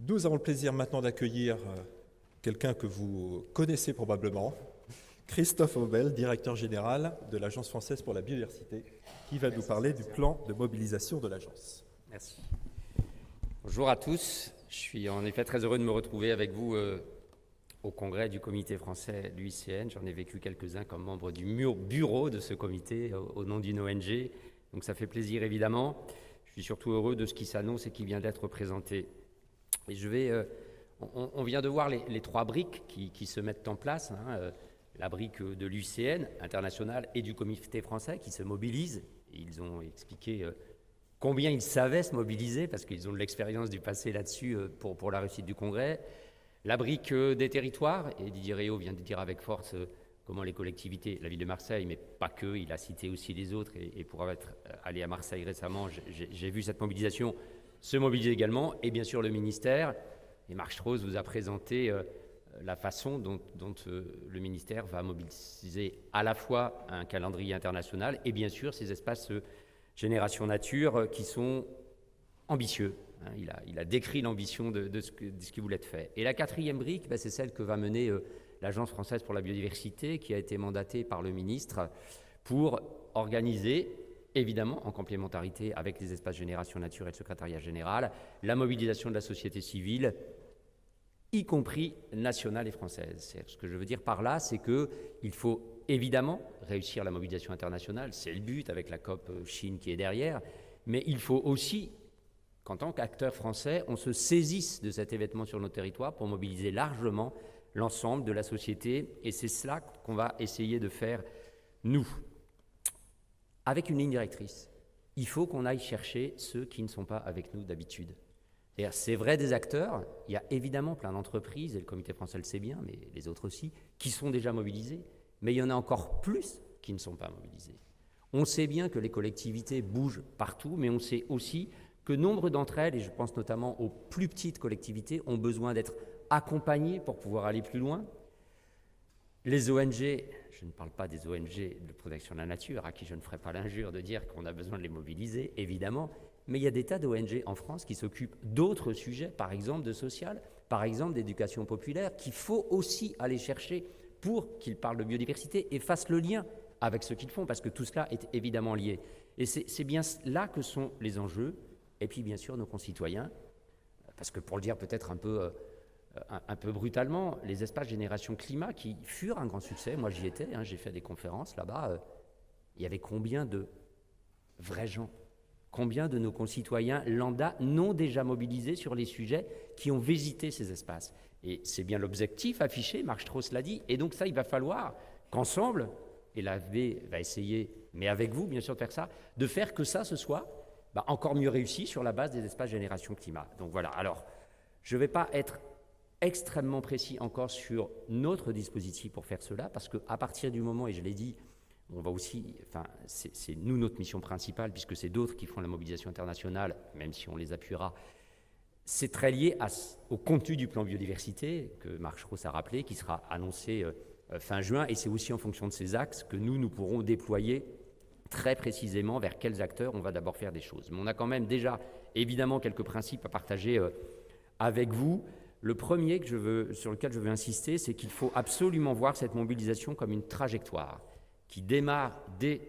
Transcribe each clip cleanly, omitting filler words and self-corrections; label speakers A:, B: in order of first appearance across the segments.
A: Nous avons le plaisir maintenant d'accueillir quelqu'un que vous connaissez probablement, Christophe Aubel, directeur général de l'Agence française pour la biodiversité, qui va nous parler du plan de mobilisation de l'agence.
B: Merci. Bonjour à tous. Je suis en effet très heureux de me retrouver avec vous au congrès du comité français de l'UICN. J'en ai vécu quelques-uns comme membre du bureau de ce comité au nom d'une ONG. Donc ça fait plaisir évidemment. Je suis surtout heureux de ce qui s'annonce et qui vient d'être présenté. Et on vient de voir les trois briques qui se mettent en place. La brique de l'UICN internationale et du comité français qui se mobilisent. Et ils ont expliqué combien ils savaient se mobiliser parce qu'ils ont de l'expérience du passé là-dessus pour la réussite du congrès. La brique des territoires, et Didier Réau vient de dire avec force comment les collectivités, la ville de Marseille, mais pas que, il a cité aussi les autres, et pour être allé à Marseille récemment, j'ai vu cette mobilisation se mobiliser également, et bien sûr le ministère. Et Marc Strauss vous a présenté la façon dont le ministère va mobiliser à la fois un calendrier international et bien sûr ces espaces Génération Nature qui sont ambitieux. Il a décrit l'ambition de ce qui voulait être fait. Et la quatrième brique, c'est celle que va mener l'Agence française pour la biodiversité qui a été mandatée par le ministre pour organiser, évidemment en complémentarité avec les espaces Génération Nature et le secrétariat général, la mobilisation de la société civile, y compris nationale et française. Ce que je veux dire par là, c'est qu'il faut évidemment réussir la mobilisation internationale, c'est le but avec la COP Chine qui est derrière, mais il faut aussi qu'en tant qu'acteur français, on se saisisse de cet événement sur nos territoires pour mobiliser largement l'ensemble de la société, et c'est cela qu'on va essayer de faire, nous, avec une ligne directrice. Il faut qu'on aille chercher ceux qui ne sont pas avec nous d'habitude. C'est vrai des acteurs, il y a évidemment plein d'entreprises, et le comité français le sait bien, mais les autres aussi, qui sont déjà mobilisés, mais il y en a encore plus qui ne sont pas mobilisés. On sait bien que les collectivités bougent partout, mais on sait aussi que nombre d'entre elles, et je pense notamment aux plus petites collectivités, ont besoin d'être accompagnées pour pouvoir aller plus loin. Les ONG, je ne parle pas des ONG de protection de la nature, à qui je ne ferai pas l'injure de dire qu'on a besoin de les mobiliser, évidemment, mais il y a des tas d'ONG en France qui s'occupent d'autres sujets, par exemple de social, par exemple d'éducation populaire, qu'il faut aussi aller chercher pour qu'ils parlent de biodiversité et fassent le lien avec ce qu'ils font, parce que tout cela est évidemment lié. Et c'est bien là que sont les enjeux. Et puis, bien sûr, nos concitoyens, parce que pour le dire peut-être un peu brutalement, les espaces Génération Climat qui furent un grand succès, moi j'y étais, j'ai fait des conférences là-bas, il y avait combien de vrais gens, combien de nos concitoyens lambda non déjà mobilisés sur les sujets qui ont visité ces espaces. Et c'est bien l'objectif affiché, Marc Strauss l'a dit, et donc ça, il va falloir qu'ensemble, et l'AFB va essayer, mais avec vous, bien sûr, de faire ça, de faire que ça, ce soit encore mieux réussi sur la base des espaces Génération Climat. Donc voilà, alors, je ne vais pas être extrêmement précis encore sur notre dispositif pour faire cela, parce qu'à partir du moment, et je l'ai dit, on va aussi, c'est nous notre mission principale, puisque c'est d'autres qui font la mobilisation internationale, même si on les appuiera, c'est très lié au contenu du plan biodiversité, que Marc Strauss a rappelé, qui sera annoncé fin juin, et c'est aussi en fonction de ces axes que nous pourrons déployer très précisément vers quels acteurs on va d'abord faire des choses. Mais on a quand même déjà, évidemment, quelques principes à partager avec vous. Le premier sur lequel je veux insister, c'est qu'il faut absolument voir cette mobilisation comme une trajectoire qui démarre dès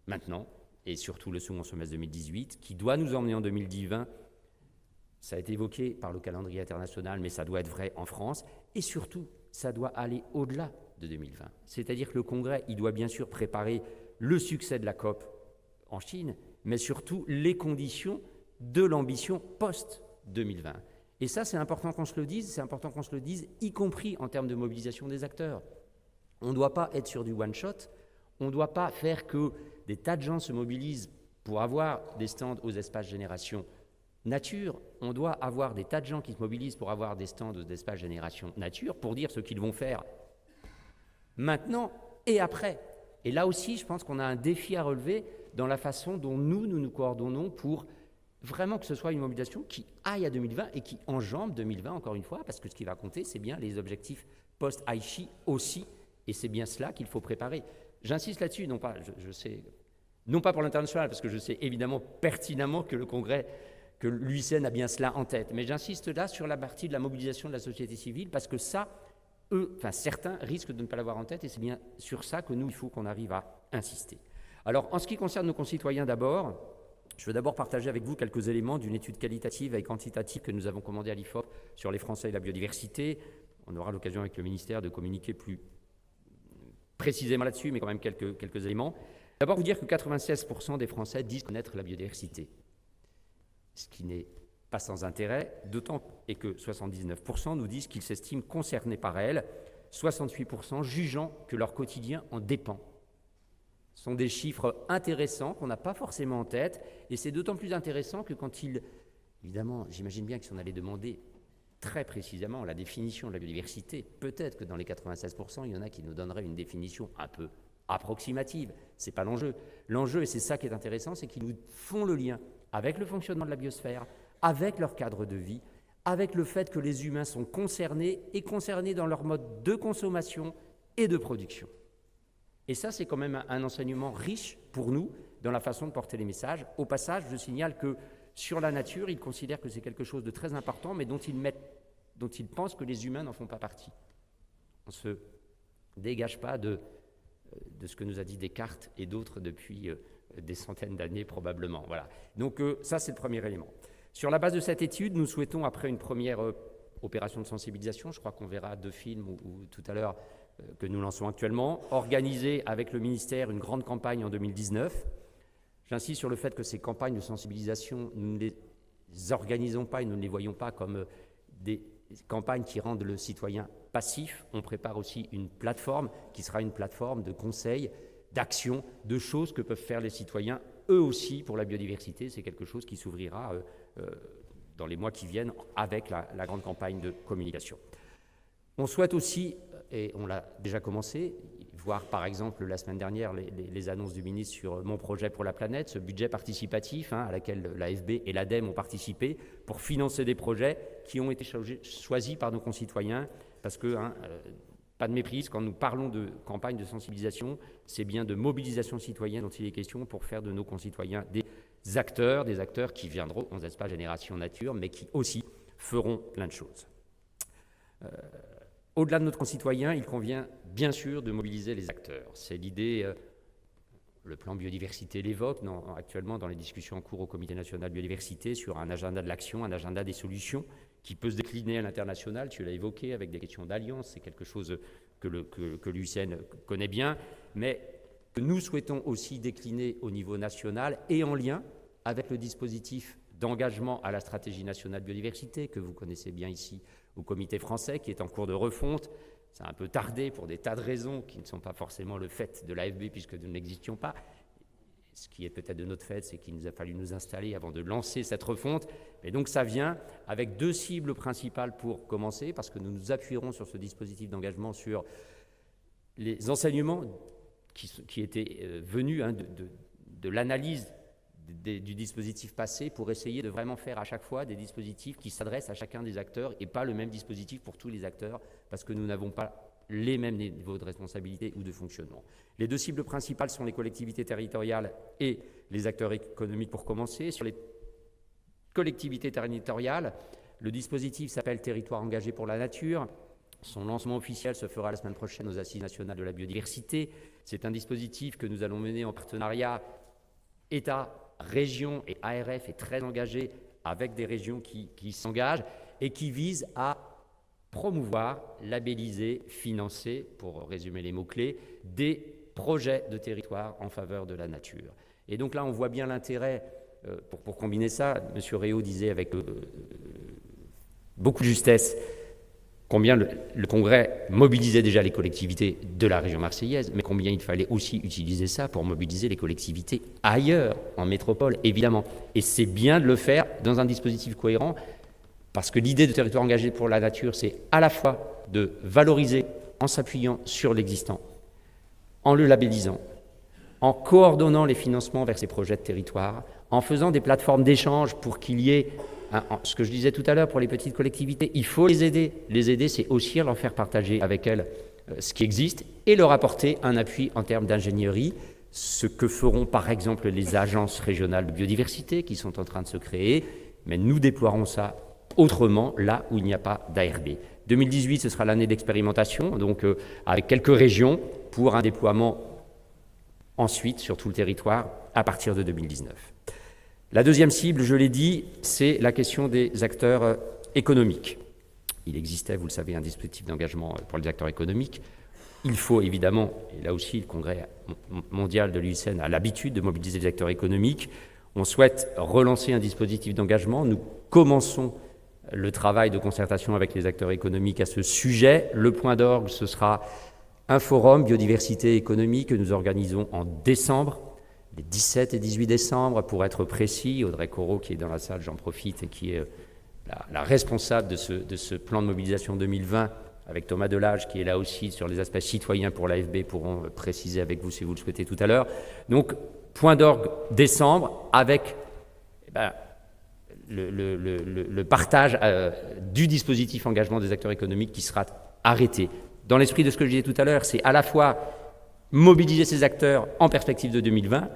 B: maintenant, et surtout le second semestre 2018, qui doit nous emmener en 2020. Ça a été évoqué par le calendrier international, mais ça doit être vrai en France, et surtout, ça doit aller au-delà de 2020. C'est-à-dire que le Congrès, il doit bien sûr préparer le succès de la COP en Chine, mais surtout les conditions de l'ambition post-2020. Et ça, c'est important qu'on se le dise, y compris en termes de mobilisation des acteurs. On ne doit pas être sur du one-shot, on ne doit pas faire que des tas de gens se mobilisent pour avoir des stands aux espaces Génération Nature. On doit avoir des tas de gens qui se mobilisent pour avoir des stands aux espaces Génération Nature, pour dire ce qu'ils vont faire maintenant et après. Et là aussi, je pense qu'on a un défi à relever dans la façon dont nous coordonnons pour vraiment que ce soit une mobilisation qui aille à 2020 et qui enjambe 2020, encore une fois, parce que ce qui va compter, c'est bien les objectifs post-Aichi aussi, et c'est bien cela qu'il faut préparer. J'insiste là-dessus, non pas pour l'international, parce que je sais évidemment pertinemment que le Congrès que l'UICN a bien cela en tête. Mais j'insiste là sur la partie de la mobilisation de la société civile, parce que ça, certains risquent de ne pas l'avoir en tête, et c'est bien sur ça que nous, il faut qu'on arrive à insister. Alors, en ce qui concerne nos concitoyens d'abord, je veux d'abord partager avec vous quelques éléments d'une étude qualitative et quantitative que nous avons commandée à l'IFOP sur les Français et la biodiversité. On aura l'occasion avec le ministère de communiquer plus précisément là-dessus, mais quand même quelques éléments. D'abord, vous dire que 96% des Français disent connaître la biodiversité, ce qui n'est pas sans intérêt, d'autant et que 79% nous disent qu'ils s'estiment concernés par elle, 68% jugeant que leur quotidien en dépend. Ce sont des chiffres intéressants qu'on n'a pas forcément en tête, et c'est d'autant plus intéressant que quand évidemment, j'imagine bien que si on allait demander très précisément la définition de la biodiversité, peut-être que dans les 96%, il y en a qui nous donneraient une définition un peu approximative. Ce n'est pas l'enjeu. L'enjeu, et c'est ça qui est intéressant, c'est qu'ils nous font le lien avec le fonctionnement de la biosphère, avec leur cadre de vie, avec le fait que les humains sont concernés dans leur mode de consommation et de production. Et ça, c'est quand même un enseignement riche pour nous dans la façon de porter les messages. Au passage, je signale que sur la nature, ils considèrent que c'est quelque chose de très important, mais dont ils pensent que les humains n'en font pas partie. On ne se dégage pas de ce que nous a dit Descartes et d'autres depuis des centaines d'années probablement. Voilà. Donc ça, c'est le premier élément. Sur la base de cette étude, nous souhaitons, après une première opération de sensibilisation, je crois qu'on verra 2 films ou tout à l'heure que nous lançons actuellement, organiser avec le ministère une grande campagne en 2019. J'insiste sur le fait que ces campagnes de sensibilisation, nous ne les organisons pas et nous ne les voyons pas comme des campagnes qui rendent le citoyen passif. On prépare aussi une plateforme qui sera une plateforme de conseils, d'actions, de choses que peuvent faire les citoyens, eux aussi, pour la biodiversité. C'est quelque chose qui s'ouvrira dans les mois qui viennent avec la grande campagne de communication. On souhaite aussi, et on l'a déjà commencé, voir par exemple la semaine dernière les annonces du ministre sur Mon projet pour la planète, ce budget participatif à laquelle l'AFB et l'ADEME ont participé pour financer des projets qui ont été choisis par nos concitoyens, parce que, pas de méprise, quand nous parlons de campagne de sensibilisation, c'est bien de mobilisation citoyenne dont il est question pour faire de nos concitoyens des acteurs qui viendront, on ne laisse pas génération nature, mais qui aussi feront plein de choses. Au-delà de notre concitoyen, il convient bien sûr de mobiliser les acteurs. C'est l'idée, le plan biodiversité l'évoque actuellement dans les discussions en cours au Comité national biodiversité sur un agenda de l'action, un agenda des solutions qui peut se décliner à l'international. Tu l'as évoqué avec des questions d'alliance, c'est quelque chose que l'UICN connaît bien, mais que nous souhaitons aussi décliner au niveau national et en lien avec le dispositif d'engagement à la stratégie nationale biodiversité que vous connaissez bien ici au Comité français, qui est en cours de refonte. Ça a un peu tardé pour des tas de raisons qui ne sont pas forcément le fait de l'AFB puisque nous n'existions pas. Ce qui est peut-être de notre fait, c'est qu'il nous a fallu nous installer avant de lancer cette refonte. Et donc ça vient avec 2 cibles principales pour commencer, parce que nous nous appuierons sur ce dispositif d'engagement sur les enseignements qui étaient venus de l'analyse du dispositif passé pour essayer de vraiment faire à chaque fois des dispositifs qui s'adressent à chacun des acteurs et pas le même dispositif pour tous les acteurs, parce que nous n'avons pas les mêmes niveaux de responsabilité ou de fonctionnement. Les 2 cibles principales sont les collectivités territoriales et les acteurs économiques pour commencer. Sur les collectivités territoriales, le dispositif s'appelle Territoire engagé pour la nature. Son lancement officiel se fera la semaine prochaine aux Assises nationales de la biodiversité. C'est un dispositif que nous allons mener en partenariat État, région et ARF est très engagé avec des régions qui s'engagent et qui visent à promouvoir, labelliser, financer, pour résumer les mots-clés, des projets de territoire en faveur de la nature. Et donc là, on voit bien l'intérêt, pour combiner ça, M. Réau disait avec beaucoup de justesse combien le Congrès mobilisait déjà les collectivités de la région marseillaise, mais combien il fallait aussi utiliser ça pour mobiliser les collectivités ailleurs, en métropole, évidemment. Et c'est bien de le faire dans un dispositif cohérent, parce que l'idée de territoire engagé pour la nature, c'est à la fois de valoriser en s'appuyant sur l'existant, en le labellisant, en coordonnant les financements vers ces projets de territoire, en faisant des plateformes d'échange pour qu'il y ait, ce que je disais tout à l'heure pour les petites collectivités, il faut les aider. Les aider, c'est aussi leur faire partager avec elles ce qui existe et leur apporter un appui en termes d'ingénierie, ce que feront par exemple les agences régionales de biodiversité qui sont en train de se créer, mais nous déploierons ça autrement là où il n'y a pas d'ARB. 2018, ce sera l'année d'expérimentation, donc avec quelques régions pour un déploiement ensuite sur tout le territoire à partir de 2019. La deuxième cible, je l'ai dit, c'est la question des acteurs économiques. Il existait, vous le savez, un dispositif d'engagement pour les acteurs économiques. Il faut évidemment, et là aussi le Congrès mondial de l'UICN a l'habitude de mobiliser les acteurs économiques, on souhaite relancer un dispositif d'engagement. Nous commençons le travail de concertation avec les acteurs économiques à ce sujet. Le point d'orgue, ce sera un forum biodiversité économique que nous organisons en décembre, les 17 et 18 décembre, pour être précis. Audrey Corot, qui est dans la salle, j'en profite, et qui est la responsable de ce plan de mobilisation 2020, avec Thomas Delage, qui est là aussi sur les aspects citoyens pour l'AFB, pourront préciser avec vous si vous le souhaitez tout à l'heure. Donc, point d'orgue décembre, avec le partage du dispositif engagement des acteurs économiques qui sera arrêté. Dans l'esprit de ce que je disais tout à l'heure, c'est à la fois mobiliser ces acteurs en perspective de 2020,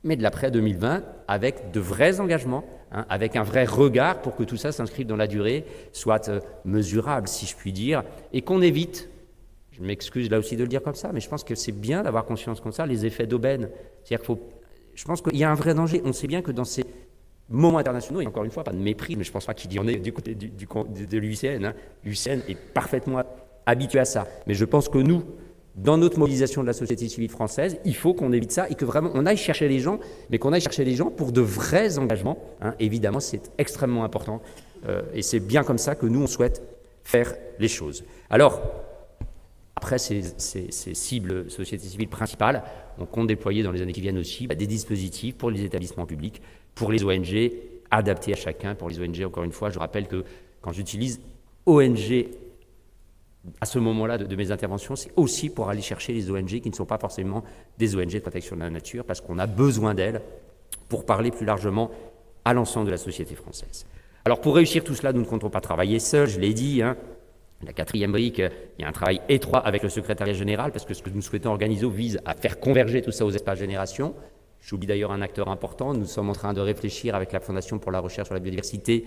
B: mais de l'après 2020, avec de vrais engagements, avec un vrai regard pour que tout ça s'inscrive dans la durée, soit mesurable, si je puis dire, et qu'on évite, je m'excuse là aussi de le dire comme ça, mais je pense que c'est bien d'avoir conscience comme ça, les effets d'aubaine. C'est-à-dire je pense qu'il y a un vrai danger. On sait bien que dans ces moments internationaux, et encore une fois, pas de mépris, mais je ne pense pas qu'il y en ait du côté de l'UICN. L'UICN est parfaitement habitué à ça. Mais je pense que nous, dans notre mobilisation de la société civile française, il faut qu'on évite ça et que vraiment on aille chercher les gens, mais qu'on aille chercher les gens pour de vrais engagements. Évidemment, c'est extrêmement important et c'est bien comme ça que nous, on souhaite faire les choses. Alors, après ces cibles société civile principales, on compte déployer dans les années qui viennent aussi des dispositifs pour les établissements publics, pour les ONG, adaptés à chacun. Pour les ONG, encore une fois, je rappelle que quand j'utilise ONG à ce moment-là de mes interventions, c'est aussi pour aller chercher les ONG qui ne sont pas forcément des ONG de protection de la nature, parce qu'on a besoin d'elles pour parler plus largement à l'ensemble de la société française. Alors pour réussir tout cela, nous ne comptons pas travailler seuls, je l'ai dit. La quatrième brique, il y a un travail étroit avec le secrétariat général, parce que ce que nous souhaitons organiser vise à faire converger tout ça aux espaces génération. J'oublie d'ailleurs un acteur important, nous sommes en train de réfléchir avec la Fondation pour la recherche sur la biodiversité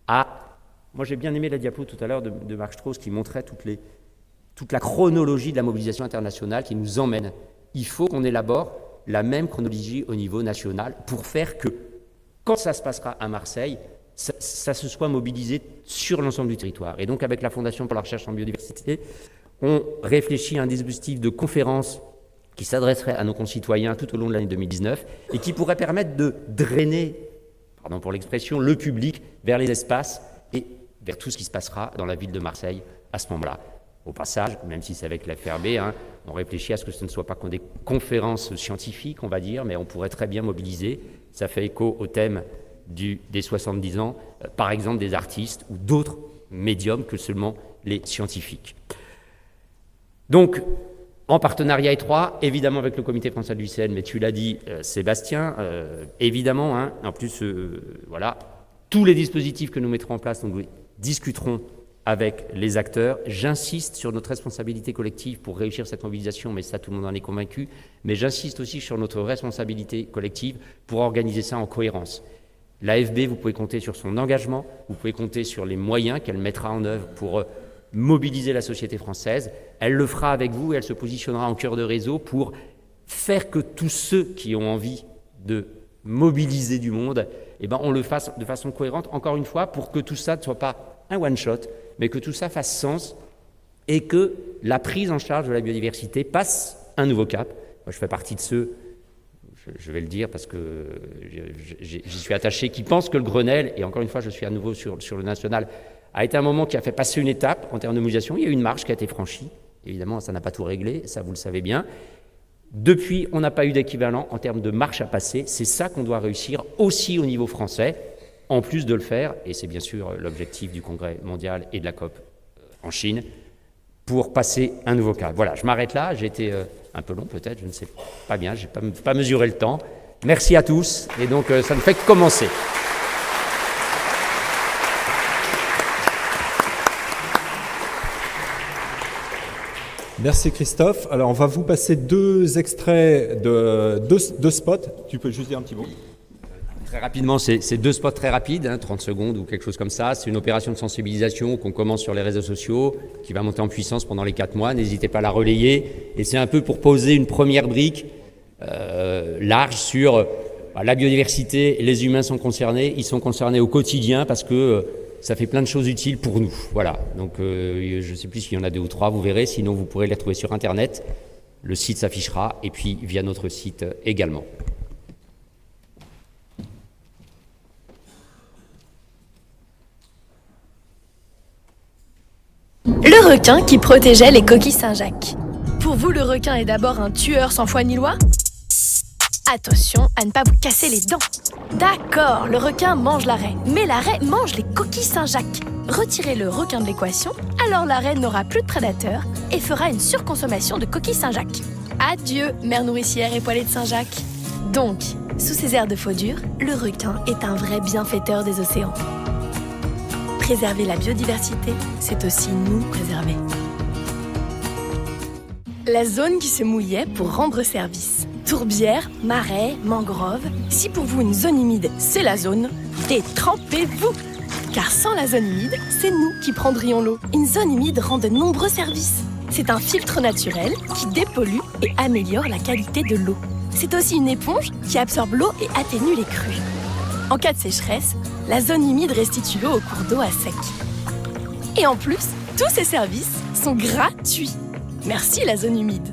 B: à... Moi, j'ai bien aimé la diapo tout à l'heure de Marc Strauss qui montrait toute la chronologie de la mobilisation internationale qui nous emmène. Il faut qu'on élabore la même chronologie au niveau national pour faire que, quand ça se passera à Marseille, ça se soit mobilisé sur l'ensemble du territoire. Et donc, avec la Fondation pour la recherche en biodiversité, on réfléchit à un dispositif de conférence qui s'adresserait à nos concitoyens tout au long de l'année 2019 et qui pourrait permettre de drainer, pardon pour l'expression, le public vers les espaces et vers tout ce qui se passera dans la ville de Marseille à ce moment-là. Au passage, même si c'est avec la FRB, on réfléchit à ce que ce ne soit pas que des conférences scientifiques, on va dire, mais on pourrait très bien mobiliser, ça fait écho au thème des 70 ans, par exemple des artistes ou d'autres médiums que seulement les scientifiques. Donc, en partenariat étroit, évidemment avec le comité français de l'UICN, mais tu l'as dit, Sébastien, évidemment, en plus, voilà, tous les dispositifs que nous mettrons en place, nous discuterons avec les acteurs. J'insiste sur notre responsabilité collective pour réussir cette mobilisation, mais ça, tout le monde en est convaincu. Mais j'insiste aussi sur notre responsabilité collective pour organiser ça en cohérence. L'AFB, vous pouvez compter sur son engagement, vous pouvez compter sur les moyens qu'elle mettra en œuvre pour mobiliser la société française. Elle le fera avec vous et elle se positionnera en cœur de réseau pour faire que tous ceux qui ont envie de mobiliser du monde, on le fasse de façon cohérente, encore une fois, pour que tout ça ne soit pas un one-shot, mais que tout ça fasse sens et que la prise en charge de la biodiversité passe un nouveau cap. Moi, je fais partie de ceux, je vais le dire parce que j'y suis attaché, qui pensent que le Grenelle, et encore une fois, je suis à nouveau sur le national, a été un moment qui a fait passer une étape en termes de mobilisation. Il y a eu une marche qui a été franchie. Évidemment, ça n'a pas tout réglé, ça vous le savez bien. Depuis, on n'a pas eu d'équivalent en termes de marche à passer. C'est ça qu'on doit réussir aussi au niveau français, en plus de le faire, et c'est bien sûr l'objectif du Congrès mondial et de la COP en Chine, pour passer un nouveau cap. Voilà, je m'arrête là. J'ai été un peu long peut-être, je ne sais pas bien, je n'ai pas mesuré le temps. Merci à tous, et donc ça ne fait que commencer.
A: Merci Christophe. Alors on va vous passer deux extraits de deux spots. Tu peux juste dire un petit mot ?
B: Très rapidement, c'est 2 spots très rapides, 30 secondes ou quelque chose comme ça. C'est une opération de sensibilisation qu'on commence sur les réseaux sociaux, qui va monter en puissance pendant les 4 mois. N'hésitez pas à la relayer. Et c'est un peu pour poser une première brique large sur la biodiversité. Les humains sont concernés. Ils sont concernés au quotidien parce que ça fait plein de choses utiles pour nous. Voilà. Donc, je ne sais plus s'il y en a 2 ou 3, vous verrez. Sinon, vous pourrez les retrouver sur Internet. Le site s'affichera et puis via notre site également.
C: Le requin qui protégeait les coquilles Saint-Jacques. Pour vous, le requin est d'abord un tueur sans foi ni loi? Attention à ne pas vous casser les dents. D'accord, le requin mange la raie, mais la raie mange les coquilles Saint-Jacques. Retirez le requin de l'équation, alors la raie n'aura plus de prédateurs et fera une surconsommation de coquilles Saint-Jacques. Adieu, mère nourricière et poêlée de Saint-Jacques. Donc, sous ces airs de faux dur, le requin est un vrai bienfaiteur des océans. Préserver la biodiversité, c'est aussi nous préserver. La zone qui se mouillait pour rendre service. Tourbières, marais, mangroves. Si pour vous une zone humide, c'est la zone, détrempez-vous! Car sans la zone humide, c'est nous qui prendrions l'eau. Une zone humide rend de nombreux services. C'est un filtre naturel qui dépollue et améliore la qualité de l'eau. C'est aussi une éponge qui absorbe l'eau et atténue les crues. En cas de sécheresse, la zone humide restitue l'eau au cours d'eau à sec. Et en plus, tous ces services sont gratuits. Merci la zone humide.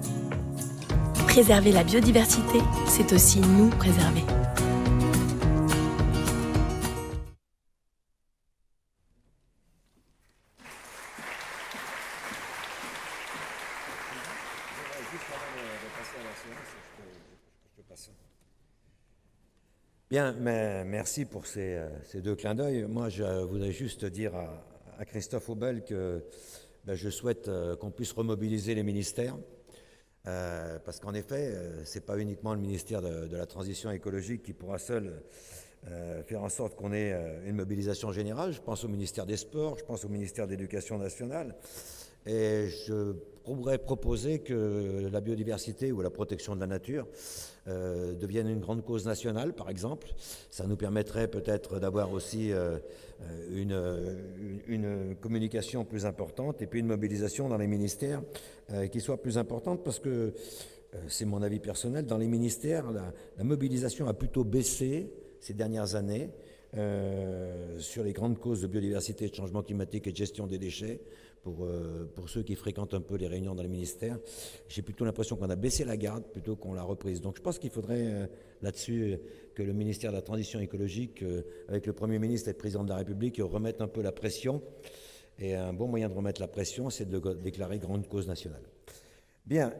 C: Préserver la biodiversité, c'est aussi nous préserver.
D: Bien, mais merci pour ces 2 clins d'œil. Moi, je voudrais juste dire à Christophe Aubel que je souhaite qu'on puisse remobiliser les ministères, parce qu'en effet, ce n'est pas uniquement le ministère de la Transition écologique qui pourra seul faire en sorte qu'on ait une mobilisation générale. Je pense au ministère des Sports, je pense au ministère de l'Éducation nationale, et je pourrais proposer que la biodiversité ou la protection de la nature devienne une grande cause nationale, par exemple. Ça nous permettrait peut-être d'avoir aussi une communication plus importante et puis une mobilisation dans les ministères qui soit plus importante, parce que, c'est mon avis personnel, dans les ministères, la mobilisation a plutôt baissé ces dernières années sur les grandes causes de biodiversité, de changement climatique et de gestion des déchets. Pour ceux qui fréquentent un peu les réunions dans les ministères, j'ai plutôt l'impression qu'on a baissé la garde plutôt qu'on l'a reprise. Donc je pense qu'il faudrait là-dessus que le ministère de la Transition écologique, avec le Premier ministre et le Président de la République, remette un peu la pression. Et un bon moyen de remettre la pression, c'est de déclarer grande cause nationale. Bien.